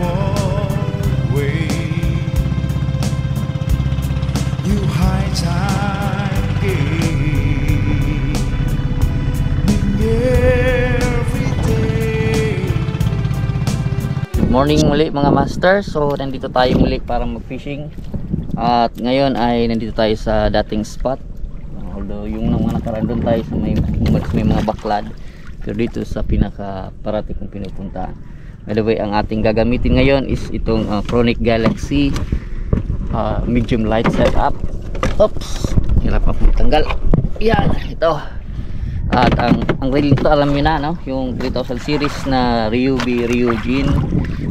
one way. New high time game in every day. Good morning muli mga master. So nandito tayo muli para mag-fishing. At ngayon ay nandito tayo sa dating spot. Although yung mga nakaraan doon tayo sa may mga baklad, pero dito sa pinaka parati kong pinupuntahan. By the way, ang ating gagamitin ngayon is itong Chronic Galaxy medium light setup. Oops, hirap pa pong tanggal. Yan, ito. At ang reel nito, alam niyo na, no? Yung 3000 series na Ryobi Ryujin.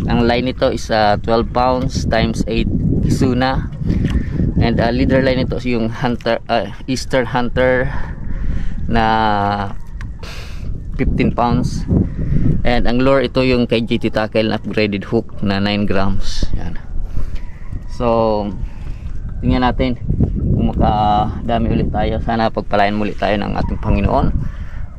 Ang line nito is 12 pounds times 8 Kizuna. And leader line nito is yung Hunter, Eastern Hunter na 15 pounds. And ang lure ito yung kay GT Tackle na upgraded hook na 9 grams. Yan. So tingnan natin kung makadami ulit tayo. Sana pagpalain muli tayo ng ating Panginoon.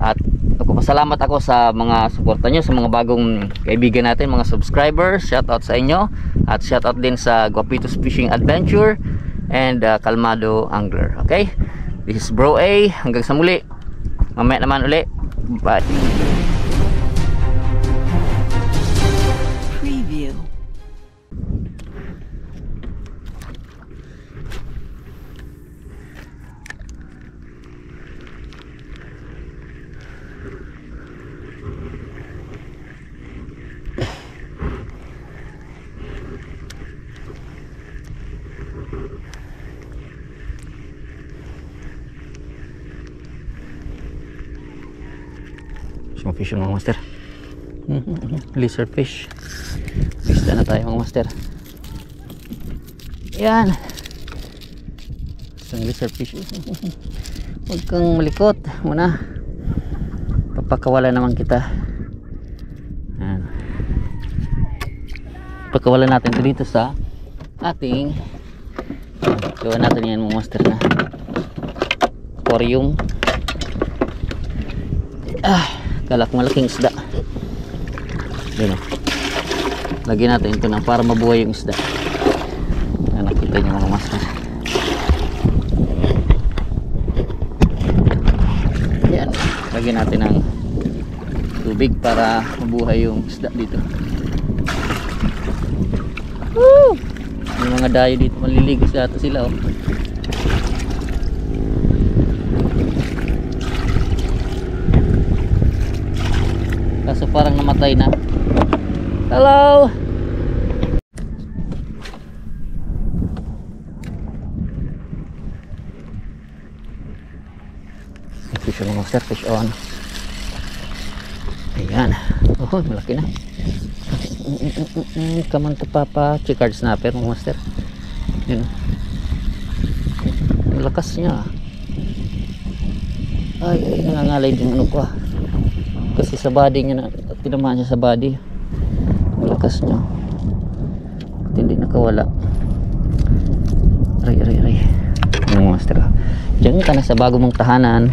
At nagpapasalamat ako sa mga suporta nyo, sa mga bagong kaibigan natin, mga subscribers. Shoutout sa inyo. At shoutout din sa Guapitos Fishing Adventure and Kalmado Angler. Okay, this is Bro A. Hanggang sa muli, mamaya naman uli. Bye. Preview. Mga fish mga master. Lizard fish. Isda na tayo mga master. Yan. Isang lizard fish. Huwag kang malikot muna. Papakawala naman kita. Yan. Papakawala natin ito dito sa ating gawa natin yan mga master na aquarium. Kalak malaking isda. Yun o. Lagyan natin ito na para mabuhay yung isda. Yan, nakita nyo mga master. Yan. Lagyan natin ng tubig para mabuhay yung isda dito. Woo! Yung mga dayo dito maliligo sa ato sila o. Kaso parang namatay na. Hello. Fish on master, fish on. Ayan. Oh, malaki na. Come on to papa. Chicard snapper mga master. Yun. Ang lakas niya. Ay, nangangalay din ano ko. Kasi sa body niya na tinamaan siya sa body. Malakas niya. At hindi nakawala. Ray. Yung master. Diyan ka na sa bago mong tahanan.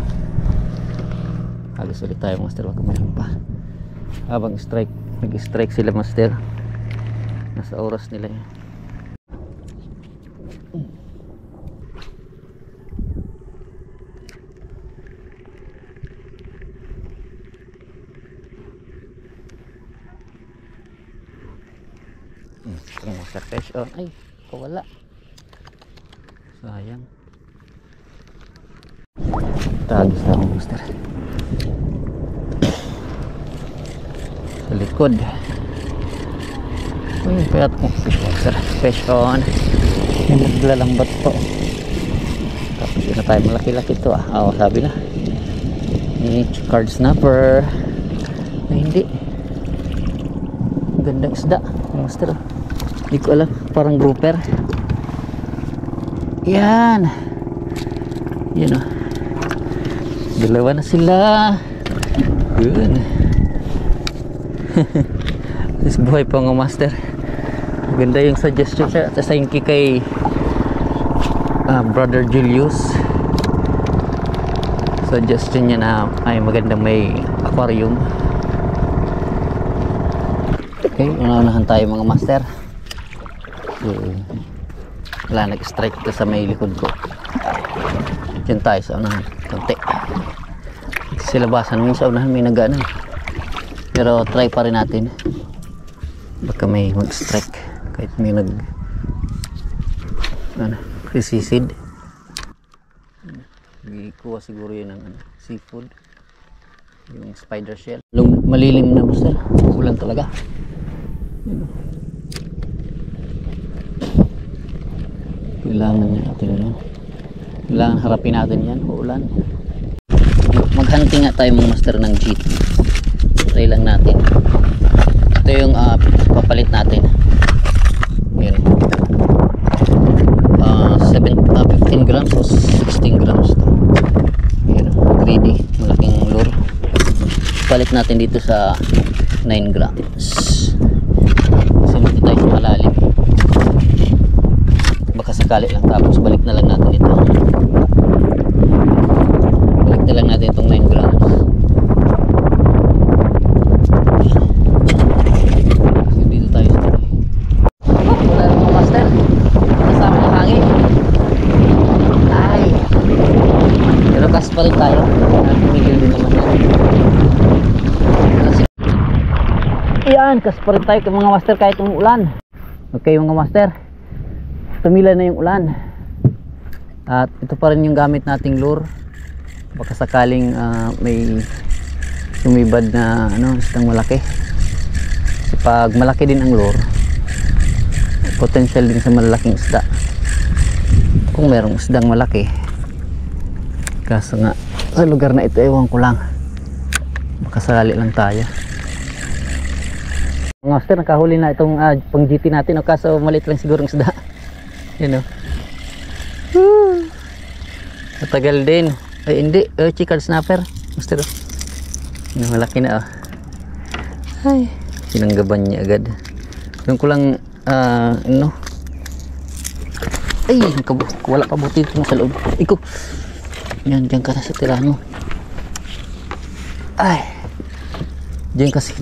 Halos ulit tayo master. Wag mayroon pa. Habang nag-strike sila master. Nasa oras nila yun. Master fish on. Ay, kawala. Sayang. Tagos na ang master. Sa likod. Uy, payat mo fish master. Fish on. May naglalambat po. Tapos yun na tayo. Malaki-laki to ah. Oo, sabi na. Card snapper. Ay, hindi. Gandang isda master. Hindi ko alam, parang grouper. Yan. Yan o. Dalawa na sila. Good. This buhay pa nga master. Ganda yung suggestion siya. Thank you kay Brother Julius. Suggestion niya na ay magandang may aquarium. Okay, unahan tayo mga master. So, wala, nag-strike ito sa may likod ko. Diyan tayo sa unahan, konti. Sa labasan, may sa unahan may nagana. Pero try pa rin natin. Baka may mag-strike kahit may resisid. Gikuha siguro yun ng seafood, yung spider shell. Malilim na master, ulan talaga. Kailangan natin yun. Kailangan harapin natin yan, uulan. Maghunting nga tayo mga master ng jeep. Try lang natin. Ito yung papalit natin. Yan. 15 grams o 16 grams to. Yan, greedy, malaking lure. Palit natin dito sa 9 grams. Kasi dito tayo sa malalim. Baka sakali lang, tapos balik na lang natin ito. Balik na lang natin itong 9 grams. Kasi dito tayo sa tayo. Wala na mga master. Kasama ng hangin. Ay. Pero kas pa rin tayo. Tumigil din naman natin. Iyan, kas pa rin tayo mga master kahit umuulan. Okay mga master, tumila na yung ulan. At ito pa rin yung gamit nating lure. Baka sakaling may sumibad na isdang malaki. Kasi pag malaki din ang lure, potential din sa malalaking isda. Kung merong isdang malaki, kaso nga sa lugar na ito ewan ko lang, makasali lang tayo. Mga master, nakahuli na itong pang GT natin, kaso maliit lang siguro ng isda. Yun o. Matagal din. Ay hindi, chicken snapper master. Malaki na Ay, sinanggaban niya agad. Doon ko lang ay, wala pa buti ito sa loob. Iko. Yan, dyan ka na sa tirahan mo. Ay. Diyan kasi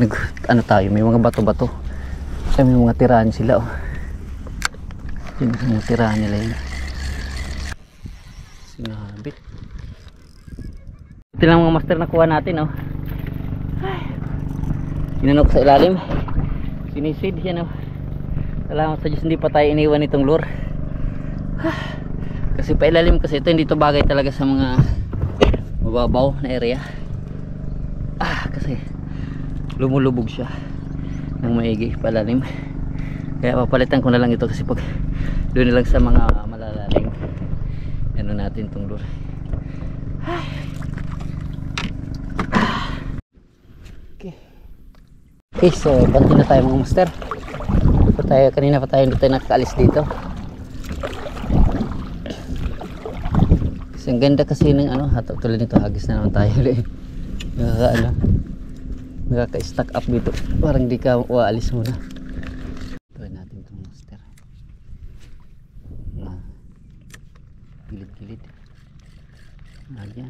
tayo, may mga bato-bato. Ay, may mga tirahan sila Diyan sa mga tirahan nila yun. Sinabit. Ito lang mga master na kuha natin Ay. Sinanok sa ilalim. Sinisid yan Salamat sa Diyos hindi pa tayo iniwan itong lure. Kasi pailalim kasi ito, hindi to bagay talaga sa mga mababaw na area. Kasi lumulubog siya ng maigi palalim. Kaya papalitan ko na lang ito kasi pag doon na lang sa mga malalalim natin itong lure. Okay, so banti na tayo mga master. Kanina pa tayo hindi tayo nakaalis dito. Kasi ang ganda kasi ng tulad nito, hagis na naman tayo nakaka-stack up dito, parang di ka waalis muna. Tuloy natin itong master na gilid-gilid. Ayan,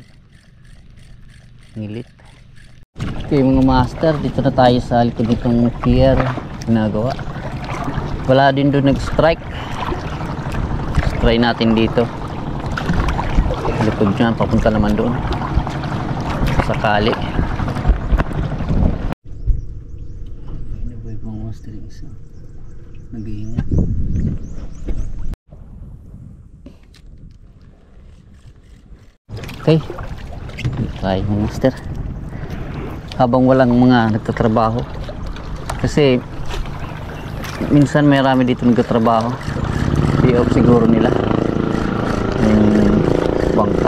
ngilit. Okay mga master, dito na tayo sa likod nitong pier ginagawa. Wala din doon nag-strike. Try natin dito likod dyan, papunta naman doon sakali. Nabuhay pang master yung isa nag-iingat. Okay, try mga master habang walang mga nagtatrabaho, kasi minsan may rami dito nagtatrabaho. Day off siguro nila yung bangka.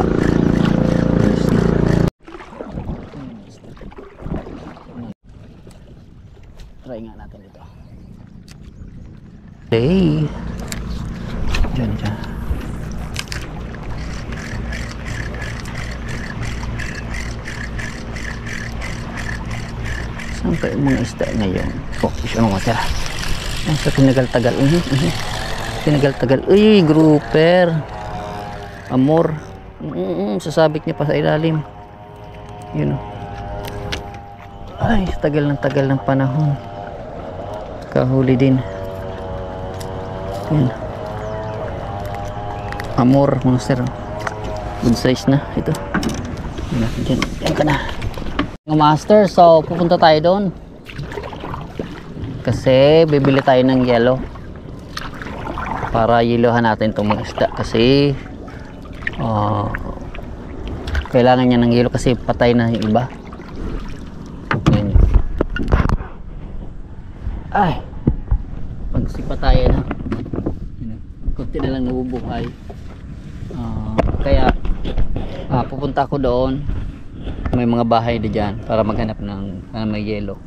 Try nga natin ito. Okay, dyan. Saan pa yung mga isda ngayon? Ano nga tira? Sa tinagal-tagal. Tinagal-tagal. Uy, grouper. Amor. Sasabit niya pa sa ilalim. Yun Ay, tagal ng panahon. nakahuli din. Yan. Amor monster. Good size na ito. Yan ka na. Mga master, so pupunta tayo doon. Kasi bibili tayo ng yelo. Para yilohan natin itong mga isda. Kasi kailangan niya ng yelo kasi patay na yung iba. Yan. Ay! Pagsipa tayo na. Kunti na lang nabubuhay. Kaya pupunta ako doon. May mga bahay na dyan para maghanap ng may yelo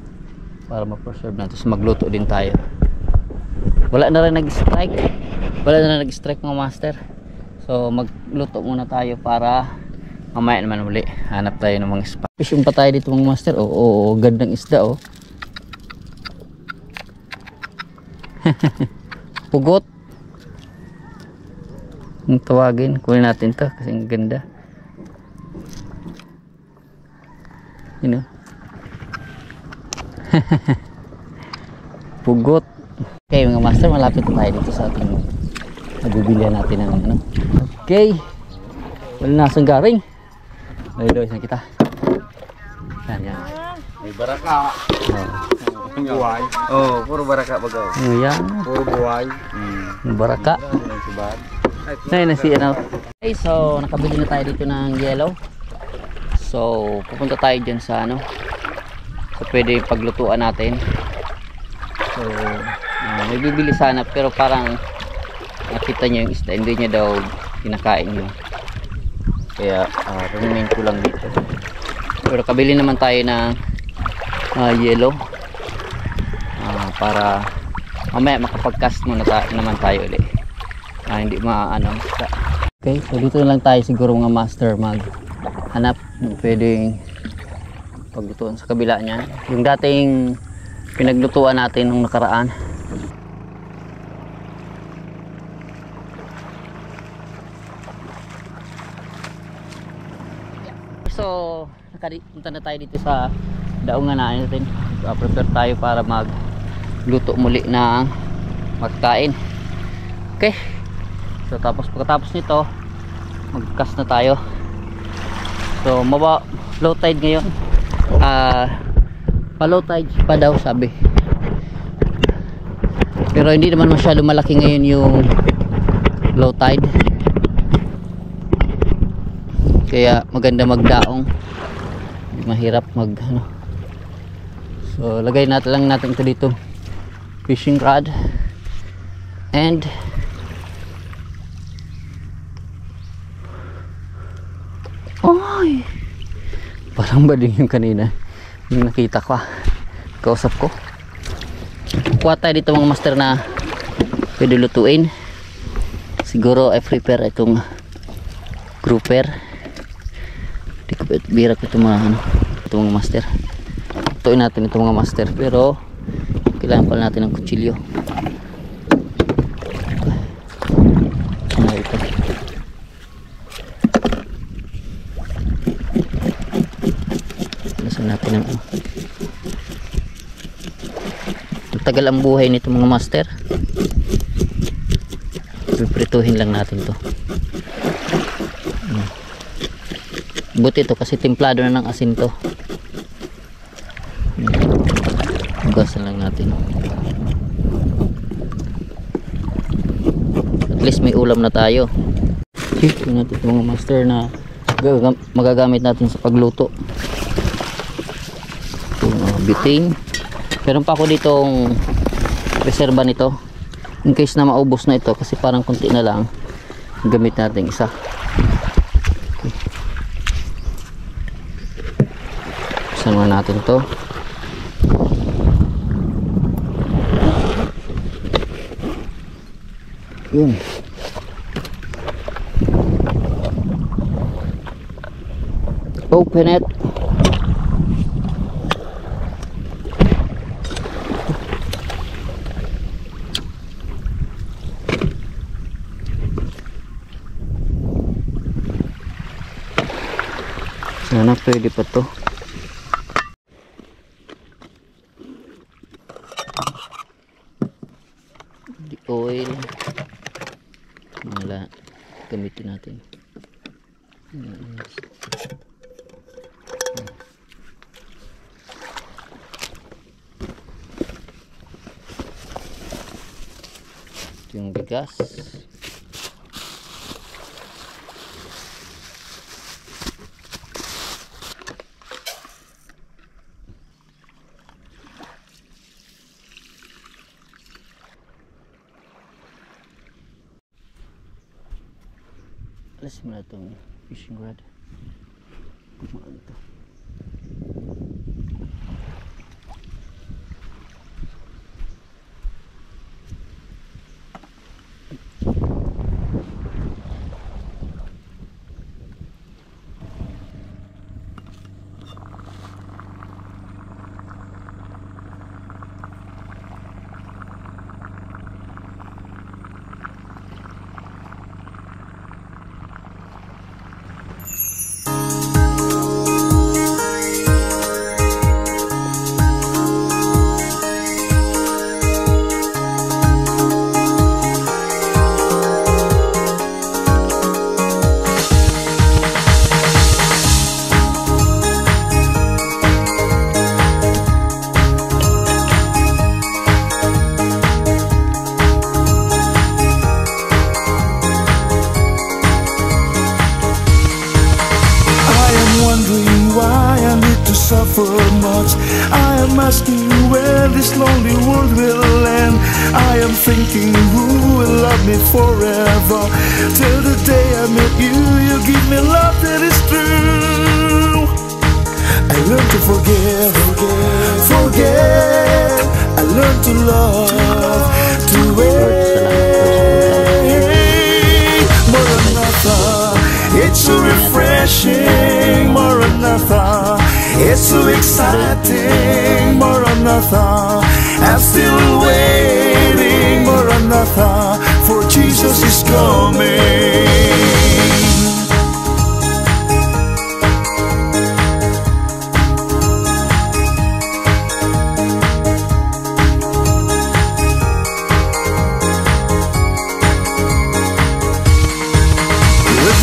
para ma-preserve natin. So magluto din tayo. Wala na rin nag-strike mga master. So magluto muna tayo para mamaya naman uli hanap tayo ng mga spot. Fishing pa tayo dito mga master. Oo, gandang isda oh. Pugot ang tawagin. Kunin natin to kasi ang ganda. You know. Pugot. Okay mga master, malapit na tayo dito sa ating nabibilihan natin ng ano. Okay. Wala na sanggaring. Dali na kita. Yan. May baraka. Buhay. Oh, puro baraka bagaw. Yan. Puro buhay. Baraka. Na si ano. Okay, so nakabili na tayo dito ng yellow. So pupunta tayo dyan sa ano. So pwede paglutuan natin. So may bibili sana pero parang nakita niya yung isda, hindi niya daw kinakain yun. Kaya remain ko lang dito. Pero kabili naman tayo ng yellow para mamaya makapag-cast muna naman tayo ulit. Hindi maano. Okay, so dito na lang tayo siguro mga master maghanap ng pwedeng paglutuan sa kabila niya. Yung dating pinaglutuan natin nung nakaraan. So punta na tayo dito sa daungan natin. Prepare tayo para magluto muli ng magkain. Okay, so pagkatapos nito mag-cast na tayo. So low tide ngayon. Pa low tide pa daw sabi, pero hindi naman masyado malaki ngayon yung low tide, kaya maganda magdaong, hindi mahirap ano. So lagay lang natin ito dito, fishing rod, and parang bading yung kanina yung nakita ko, kausap ko. Kuha tayo dito mga master na pwede lutuin. Siguro I prepare itong grouper. Di ko bira ko itong mga master. Lutuin natin itong mga master, pero kailangan pala natin ng kutsilyo. Ito. Natin ang tagal ang buhay nito mga master. Piprituhin lang natin to. Buti ito kasi templado na ng asin to. Hugasan lang natin. At least may ulam na tayo. Ito natin ito mga master na magagamit natin sa pagluto. Biting. Meron pa ako ditong reserva nito in case na maubos na ito kasi parang konti na lang, gamit natin isa. Okay. Sama natin to. Yun. Open it. Sana pwede pa to. di oil, wala, gamitin natin. Ito yung bigas. Alas mo na itong fishing rod. Kumaan ito. Suffer much. I am asking where this lonely world will end. I am thinking who will love me forever. Till the day I meet you, you give me love that is true. I learn to forgive, forget. I learn to love, to wait. Maranatha, it's so refreshing. Maranatha, it's so exciting. Maranatha, I'm still waiting. Maranatha, for Jesus is coming.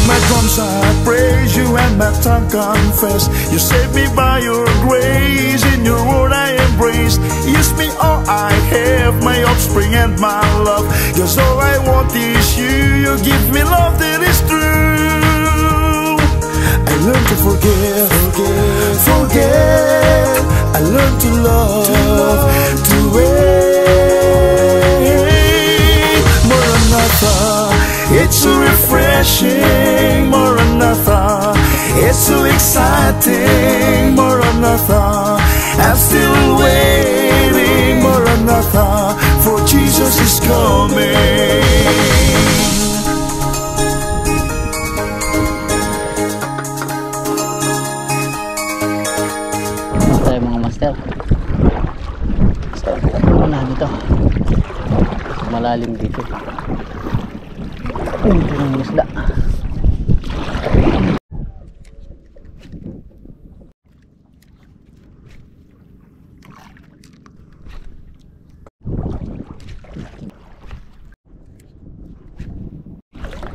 My drums I praise you and my tongue confess. You saved me by your grace, in your word I embrace. Use me all I have, my offspring and my love. Cause all I want is you, you give me love that is true. I learn to forgive, forget. I learn to love, to wait. Maranatha, it's so refreshing. Maranatha, it's so exciting. Maranatha, I'm still waiting. Maranatha, for Jesus is coming. Tayo mga master. Ano dito? Malalim dito. Ito ng isda.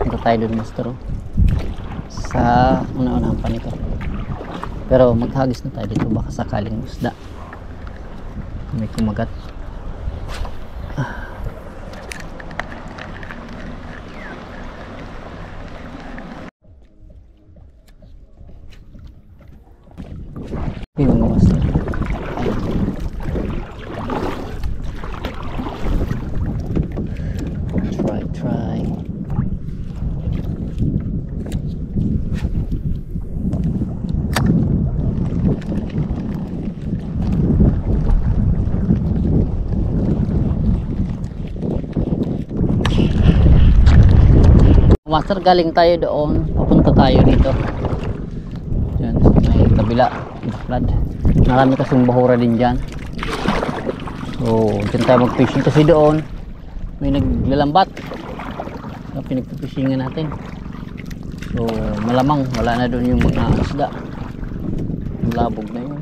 Punta tayo dun, master, sa una-unahan pa nito. Pero maghagis na tayo dito, baka sakaling isda may kumagat. Yung mga master, try. Master, galing tayo doon, papunta tayo dito. Diyan sa may kabila, flood. Marami kasing bahura din dyan. So, dyan tayo mag-fishing kasi doon may naglalambat na pinagpipishingan natin. So, malamang wala na doon yung mga isda. Labog na yun.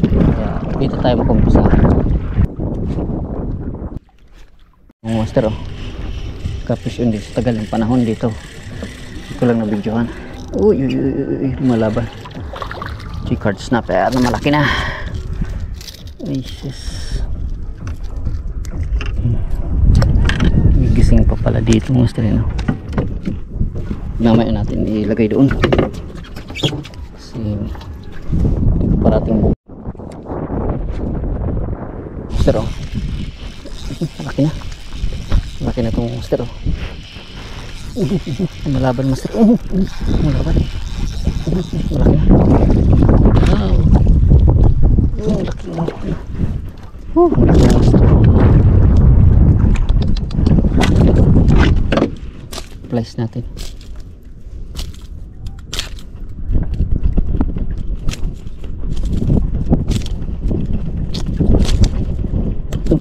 Kaya dito tayo mag-umpisa. Mga master, oh. Catfish yun dito sa tagal ng panahon dito. Hindi ko lang nabidyohan. Uy, lumalaban. Chicard snapper na malaki na. Ay, sis. May gising pa pala dito, master, no? Mamaya natin ilagay doon. Kasi hindi ko parating buka. Master, oh. Malaki na. Malaki na itong master, oh. Malaban, master. Malaban. Malaki na. Wow. Malaki na. Malaki na, master. Place natin.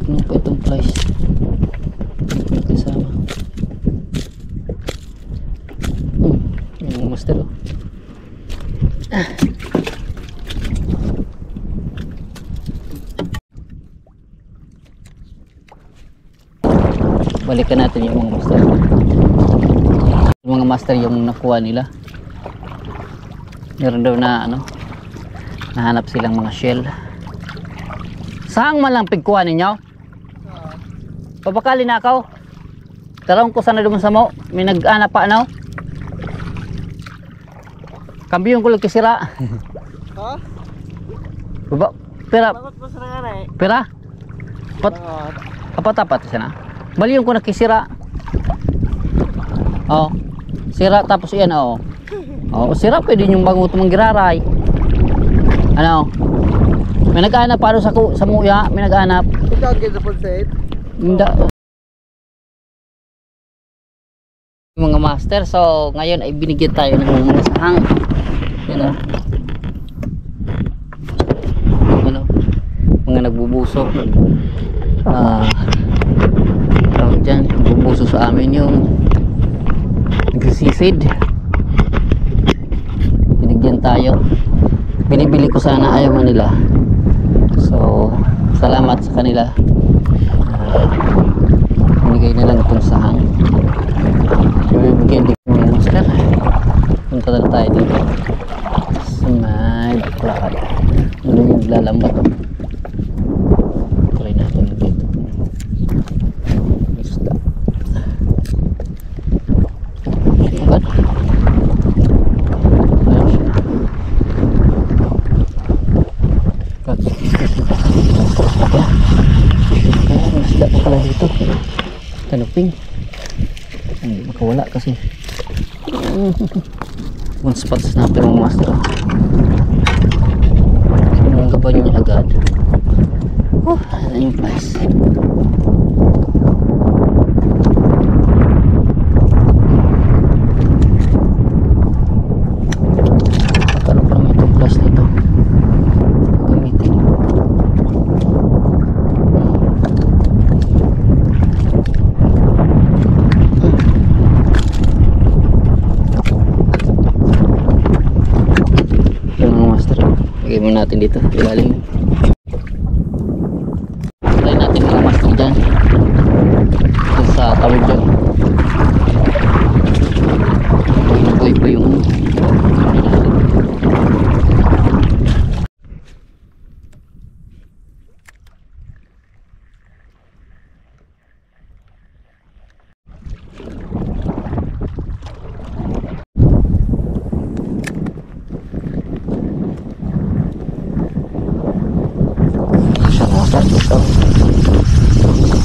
Ano pa itong place? Nakasama. Yung master, oh. Balikan natin yung mga master. Yung mga master yung nakuha nila. Meron daw na ano, nahanap silang mga shell. Saan man lang pigkuha ninyo? Pabakali na ako. Talong ko sana duman sa mo. May nag-ana pa ano? Kambiyon ko lang kisira. Ha? Baba, pera. Bakit mo sa nga eh? Pera? Apat-apat sana. Bali yung ko nakisira. Oh. Sira tapos yan, oh. Oh, sira pwede yung bangot mong giraray. Ano? May nag-aanap pa sa muya, may nag-aanap. Ikaw ganda po safe? Hindi. Mga master, so ngayon ay binigyan tayo ng mga sahang. Yan, oh. Ano? Mga nagbubusok. Tawag dyan, nagbubuso sa amin yung nagsisisid. Binigyan tayo. Binibili ko sana, ayaw man nila. So salamat sa kanila. Binigay na lang itong sahang. Ibibigyan din ko ng master. Punta na tayo dito sa may baklaran. Ano yung lalambat? Try natin dito. Isda. Sikat. Ayan siya. Kat. Kaya isda pa pala dito. Tanuping. Hindi makawala kasi. One spot snapper ng master. Sinunggaban niya agad. Ano yung place? Magkano pa naman itong place nito? Gamitin. Lagay mo natin dito, ilalim. Try natin mga master dyan. Dito sa tawid dyan. Nabuhay pa yung dito.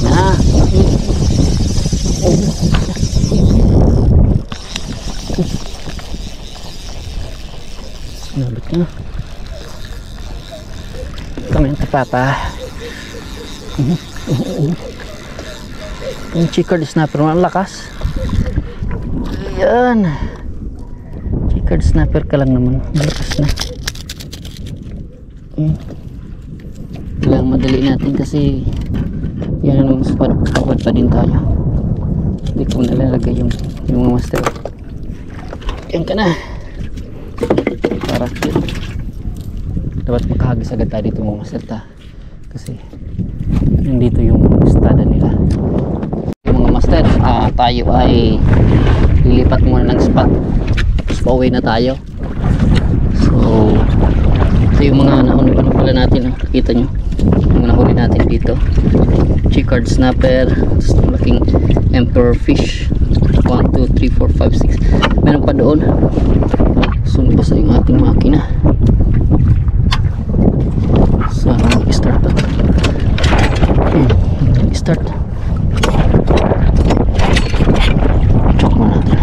Na. Nabit na. Kamenta papa. Yung chicard snapper ang lakas. Ayan. Chicard snapper ka lang naman. Malakas na. Kailangan madali natin kasi yan ang spot, pagod pa din tayo. Hindi ko nalalagay yung mga master. Yan ka na para dapat makahagis agad tayo dito mga master ta kasi nandito yung estada nila. tayo ay lilipat muna ng spot, tapos pauwi na tayo. So ito yung mga nauna pala natin, kita nyo yung nahuli natin dito, chicard snapper, tapos malaking emperor fish. 1, 2, 3, 4, 5, 6, meron pa doon. Sumba sa yung ating makina. So start pa, start. Check mo natin.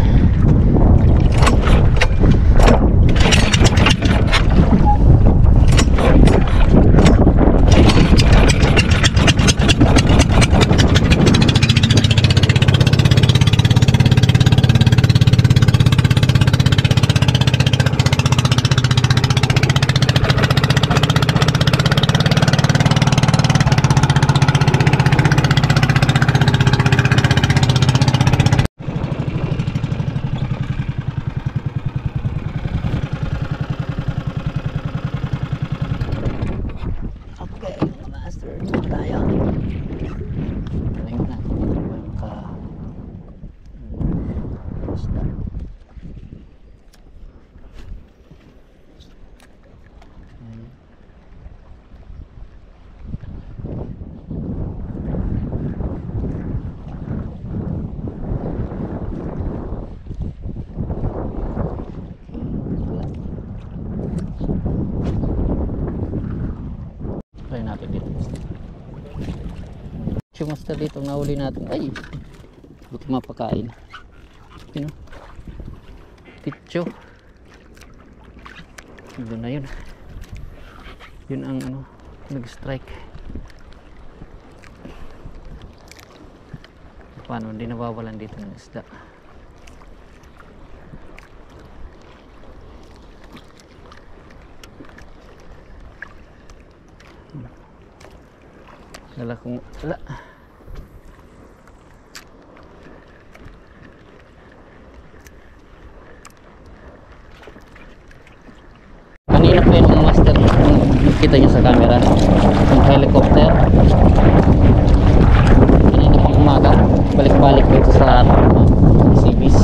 Try natin dito. Yung master dito nahuli natin. Ay, buti mapakain. Yun o, pitcho. Doon na yun. Yun ang ano, nag-strike. Paano hindi nawawalan dito ng isda. Wala kung wala. Kanina pa yung master, nakita nyo sa camera yung helicopter. Kanina pang umaga, balik-balik dito sa Sibis.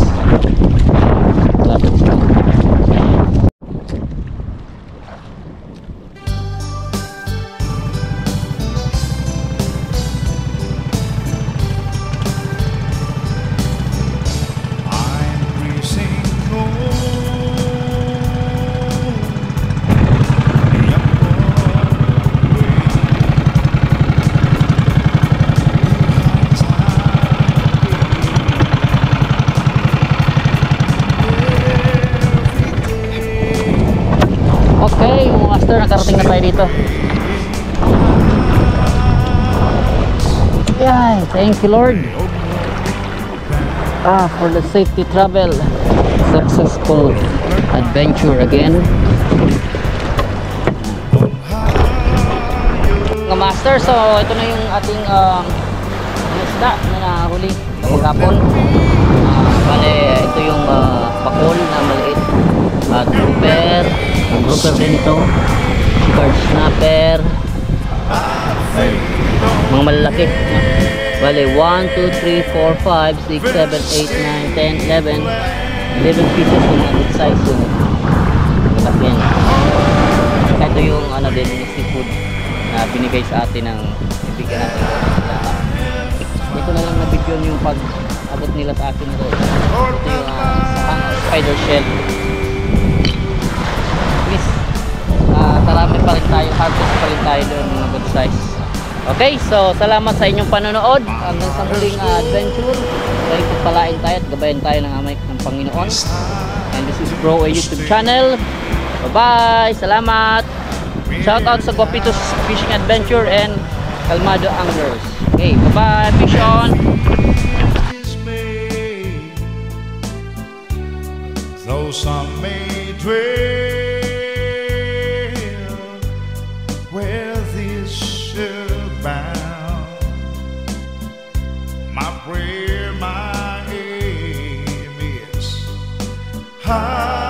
Lapit sa nakarating na tayo dito. Yay, thank you Lord for the safety travel, successful adventure again. Mga master, so ito na yung ating isda na nahuli kahapon. Bale, ito yung pakol na maliit at grouper. Ang grouper din ito, chicard snapper, mga malalaki. Bale, 1, 2, 3, 4, 5, 6, 7, 8, 9, 10, 11 pieces yung mga good size yung malaki yan. Ito yung ano din, yung seafood na binigay sa atin ng ibigay natin. Ito na lang na video yung pag abot nila sa akin ito. Ito yung spider shell. Tarami pa rin tayo, harvest pa rin tayo doon mga good size. Okay, so salamat sa inyong panonood hanggang sa muling adventure. Dahil pagpalain tayo at gabayan tayo ng amay ng Panginoon. And this is Bro A YouTube channel. Bye bye, salamat. Shout out sa Guapitos Fishing Adventure and Calmado Anglers. Okay, bye bye, fish on. Though some may dwell where this bound, my prayer, my aim is high.